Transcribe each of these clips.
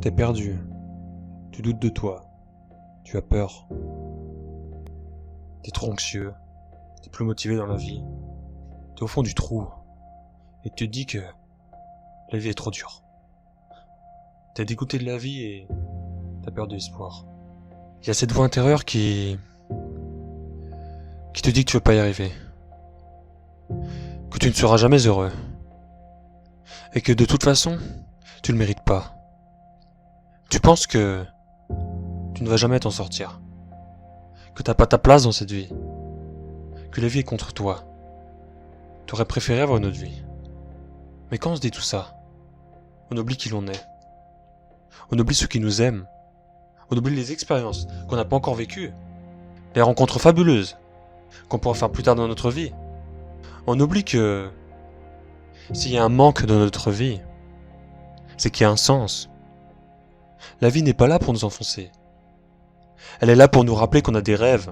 T'es perdu. Tu doutes de toi. Tu as peur. T'es trop anxieux. T'es plus motivé dans la vie. T'es au fond du trou. Et tu te dis que la vie est trop dure. T'es dégoûté de la vie et t'as perdu espoir. Il y a cette voix intérieure qui te dit que tu veux pas y arriver. Que tu ne seras jamais heureux. Et que de toute façon, tu le mérites pas. Tu penses que tu ne vas jamais t'en sortir. Que t'as pas ta place dans cette vie. Que la vie est contre toi. T'aurais préféré avoir une autre vie. Mais quand on se dit tout ça, on oublie qui l'on est. On oublie ceux qui nous aiment. On oublie les expériences qu'on n'a pas encore vécues. Les rencontres fabuleuses qu'on pourra faire plus tard dans notre vie. On oublie que s'il y a un manque dans notre vie, c'est qu'il y a un sens. La vie n'est pas là pour nous enfoncer. Elle est là pour nous rappeler qu'on a des rêves,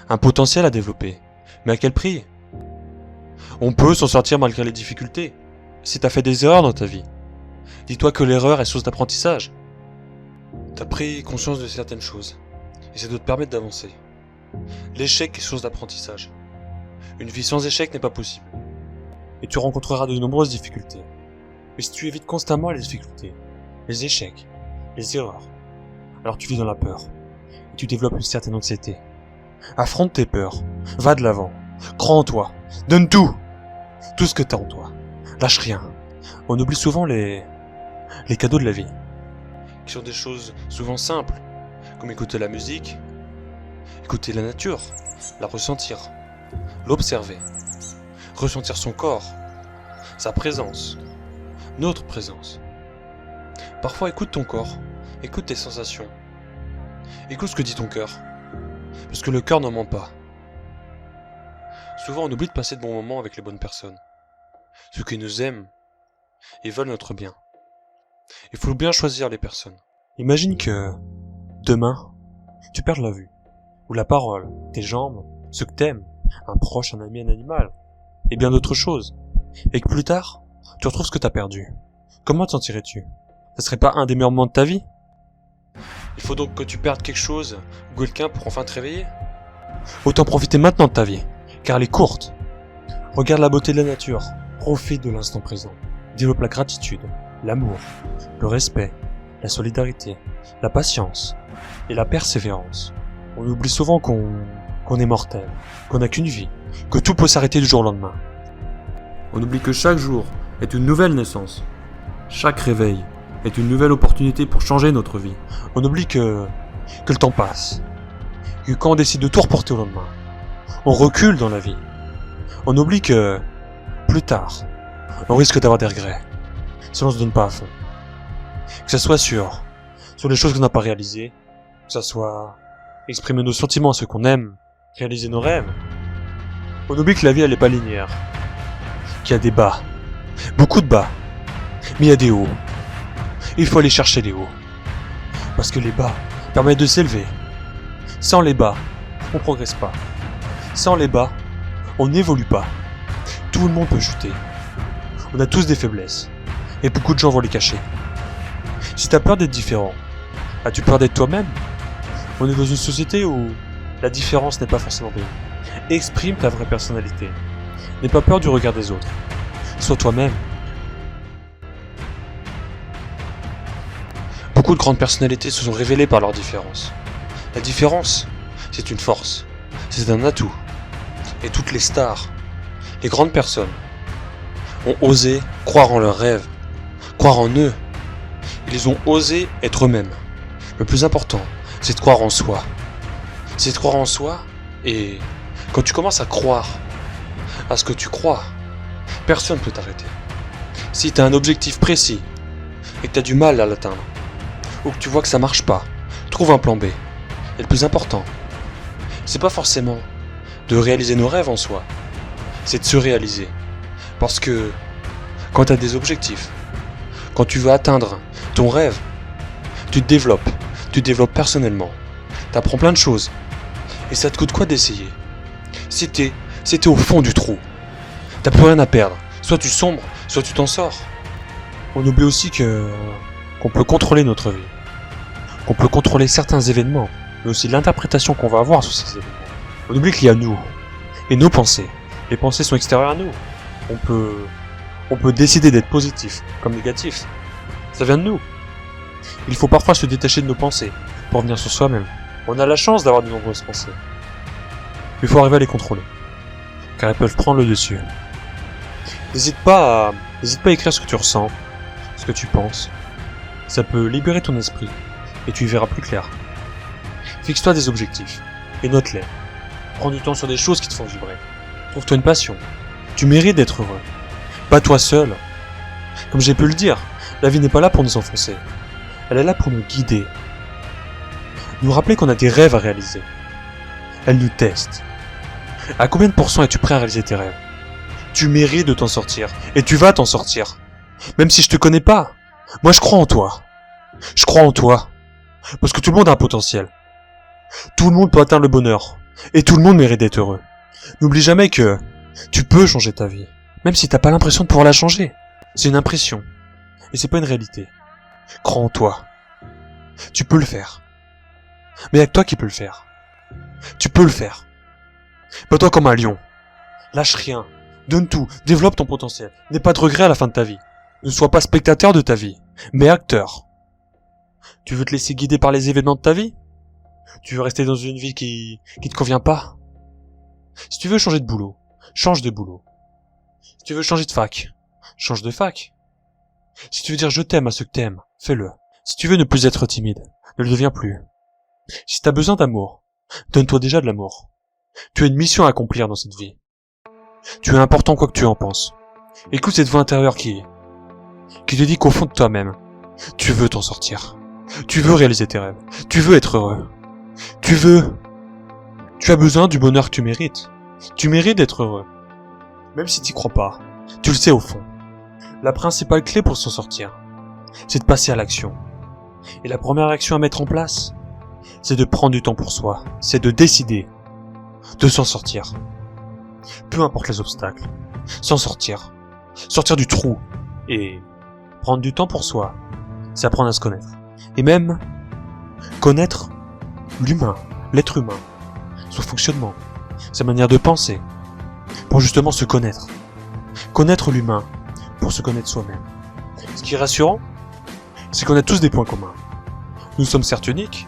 un potentiel à développer. Mais à quel prix? On peut s'en sortir malgré les difficultés. Si t'as fait des erreurs dans ta vie, dis-toi que l'erreur est source d'apprentissage. T'as pris conscience de certaines choses, et ça doit te permettre d'avancer. L'échec est source d'apprentissage. Une vie sans échec n'est pas possible. Et tu rencontreras de nombreuses difficultés. Mais si tu évites constamment les difficultés, les échecs, les erreurs, alors tu vis dans la peur. Et tu développes une certaine anxiété. Affronte tes peurs. Va de l'avant. Crois en toi. Donne tout. Tout ce que t'as en toi. Lâche rien. On oublie souvent les cadeaux de la vie. Qui sont des choses souvent simples. Comme écouter la musique. Écouter la nature. La ressentir. L'observer. Ressentir son corps. Sa présence. Notre présence. Parfois écoute ton corps. Écoute tes sensations. Écoute ce que dit ton cœur. Parce que le cœur ne ment pas. Souvent on oublie de passer de bons moments avec les bonnes personnes. Ceux qui nous aiment et veulent notre bien. Il faut bien choisir les personnes. Imagine que demain, tu perds la vue, ou la parole, tes jambes, ceux que t'aimes, un proche, un ami, un animal, et bien d'autres choses. Et que plus tard, tu retrouves ce que t'as perdu. Comment t'en tirais-tu? Ce serait pas un des meilleurs moments de ta vie? Il faut donc que tu perdes quelque chose ou quelqu'un pour enfin te réveiller. Autant profiter maintenant de ta vie, car elle est courte. Regarde la beauté de la nature, profite de l'instant présent. Développe la gratitude, l'amour, le respect, la solidarité, la patience et la persévérance. On oublie souvent qu'on est mortel, qu'on n'a qu'une vie, que tout peut s'arrêter du jour au lendemain. On oublie que chaque jour est une nouvelle naissance. Chaque réveil est une nouvelle opportunité pour changer notre vie. On oublie que le temps passe. Que quand on décide de tout reporter au lendemain, on recule dans la vie. On oublie que, plus tard, on risque d'avoir des regrets. Si on se donne pas à fond. Que ça soit sur les choses qu'on n'a pas réalisées. Que ça soit exprimer nos sentiments à ceux qu'on aime. Réaliser nos rêves. On oublie que la vie elle est pas linéaire. Qu'il y a des bas. Beaucoup de bas. Mais il y a des hauts. Il faut aller chercher les hauts. Parce que les bas permettent de s'élever. Sans les bas, on progresse pas. Sans les bas, on n'évolue pas. Tout le monde peut chuter. On a tous des faiblesses. Et beaucoup de gens vont les cacher. Si t'as peur d'être différent, as-tu peur d'être toi-même? On est dans une société où la différence n'est pas forcément bien. Exprime ta vraie personnalité. N'aie pas peur du regard des autres. Sois toi-même. Beaucoup de grandes personnalités se sont révélées par leur différence. La différence, c'est une force, c'est un atout. Et toutes les stars, les grandes personnes, ont osé croire en leurs rêves, croire en eux. Ils ont osé être eux-mêmes. Le plus important, c'est de croire en soi. C'est de croire en soi, et quand tu commences à croire à ce que tu crois, personne ne peut t'arrêter. Si tu as un objectif précis, et que tu as du mal à l'atteindre, ou que tu vois que ça marche pas, trouve un plan B. Et le plus important, c'est pas forcément de réaliser nos rêves en soi, c'est de se réaliser. Parce que quand tu as des objectifs, quand tu veux atteindre ton rêve, tu te développes personnellement, tu apprends plein de choses. Et ça te coûte quoi d'essayer? Si t'es au fond du trou, t'as plus rien à perdre. Soit tu sombres, soit tu t'en sors. On oublie aussi qu'on peut contrôler notre vie. qu'on peut contrôler certains événements, mais aussi l'interprétation qu'on va avoir sur ces événements. On oublie qu'il y a nous, et nos pensées. Les pensées sont extérieures à nous. On peut décider d'être positif, comme négatif. Ça vient de nous. Il faut parfois se détacher de nos pensées, pour revenir sur soi-même. On a la chance d'avoir de nombreuses pensées. Mais il faut arriver à les contrôler, car elles peuvent prendre le dessus. N'hésite pas à écrire ce que tu ressens, ce que tu penses. Ça peut libérer ton esprit, et tu y verras plus clair. Fixe-toi des objectifs, et note-les. Prends du temps sur des choses qui te font vibrer. Trouve-toi une passion. Tu mérites d'être heureux. Pas toi seul. Comme j'ai pu le dire, la vie n'est pas là pour nous enfoncer. Elle est là pour nous guider. Nous rappeler qu'on a des rêves à réaliser. Elle nous teste. À combien de pourcents es-tu prêt à réaliser tes rêves? Tu mérites de t'en sortir. Et tu vas t'en sortir. Même si je te connais pas. Moi je crois en toi. Je crois en toi. Parce que tout le monde a un potentiel. Tout le monde peut atteindre le bonheur. Et tout le monde mérite d'être heureux. N'oublie jamais que tu peux changer ta vie. Même si t'as pas l'impression de pouvoir la changer. C'est une impression. Et c'est pas une réalité. Crois en toi. Tu peux le faire. Mais y'a que toi qui peux le faire. Tu peux le faire. Bats-toi comme un lion. Lâche rien. Donne tout. Développe ton potentiel. N'aie pas de regrets à la fin de ta vie. Ne sois pas spectateur de ta vie, mais acteur. Tu veux te laisser guider par les événements de ta vie? Tu veux rester dans une vie qui te convient pas? Si tu veux changer de boulot, change de boulot. Si tu veux changer de fac, change de fac. Si tu veux dire je t'aime à ceux que t'aimes, fais-le. Si tu veux ne plus être timide, ne le deviens plus. Si t'as besoin d'amour, donne-toi déjà de l'amour. Tu as une mission à accomplir dans cette vie. Tu es important quoi que tu en penses. Écoute cette voix intérieure qui te dit qu'au fond de toi-même, tu veux t'en sortir. Tu veux réaliser tes rêves. Tu veux être heureux. Tu as besoin du bonheur que tu mérites. Tu mérites d'être heureux. Même si t'y crois pas, tu le sais au fond. La principale clé pour s'en sortir, c'est de passer à l'action. Et la première action à mettre en place, c'est de prendre du temps pour soi. C'est de décider de s'en sortir. Peu importe les obstacles. S'en sortir. Sortir du trou. Et prendre du temps pour soi, c'est apprendre à se connaître. Et même connaître l'humain, l'être humain, son fonctionnement, sa manière de penser, pour justement se connaître. Connaître l'humain, pour se connaître soi-même. Ce qui est rassurant, c'est qu'on a tous des points communs. Nous sommes certes uniques,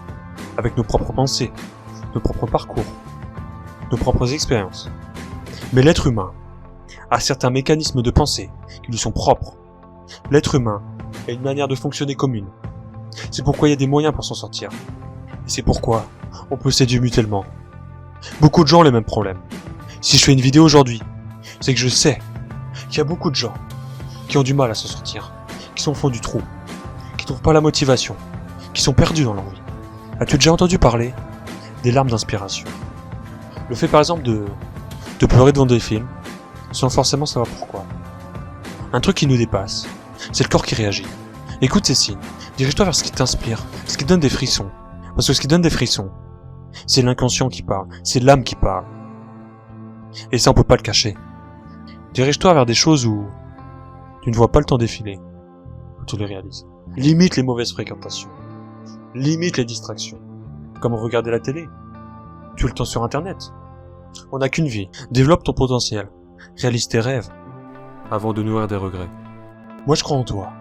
avec nos propres pensées, nos propres parcours, nos propres expériences. Mais l'être humain a certains mécanismes de pensée qui lui sont propres. L'être humain a une manière de fonctionner commune. C'est pourquoi il y a des moyens pour s'en sortir. Et c'est pourquoi on peut s'aider mutuellement. Beaucoup de gens ont les mêmes problèmes. Si je fais une vidéo aujourd'hui, c'est que je sais qu'il y a beaucoup de gens qui ont du mal à s'en sortir, qui sont au fond du trou, qui trouvent pas la motivation, qui sont perdus dans leur vie. As-tu déjà entendu parler des larmes d'inspiration? Le fait par exemple de pleurer devant des films, sans forcément savoir pourquoi. Un truc qui nous dépasse, c'est le corps qui réagit. Écoute ces signes, dirige-toi vers ce qui t'inspire, ce qui te donne des frissons. Parce que ce qui donne des frissons, c'est l'inconscient qui parle, c'est l'âme qui parle. Et ça on peut pas le cacher. Dirige-toi vers des choses où tu ne vois pas le temps défiler, où tu les réalises. Limite les mauvaises fréquentations. Limite les distractions. Comme regarder la télé. Tu as le temps sur internet. On n'a qu'une vie. Développe ton potentiel. Réalise tes rêves. Avant de nourrir des regrets. Moi je crois en toi.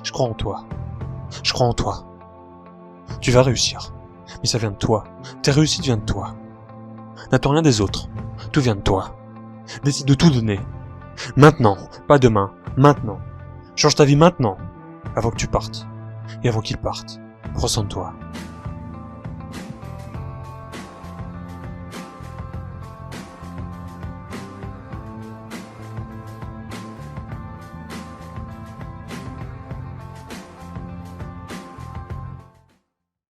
Je crois en toi. Je crois en toi. Tu vas réussir. Mais ça vient de toi. Tes réussites viennent de toi. N'attends rien des autres. Tout vient de toi. Décide de tout donner. Maintenant. Pas demain. Maintenant. Change ta vie maintenant. Avant que tu partes. Et avant qu'il parte. Prends soin de toi.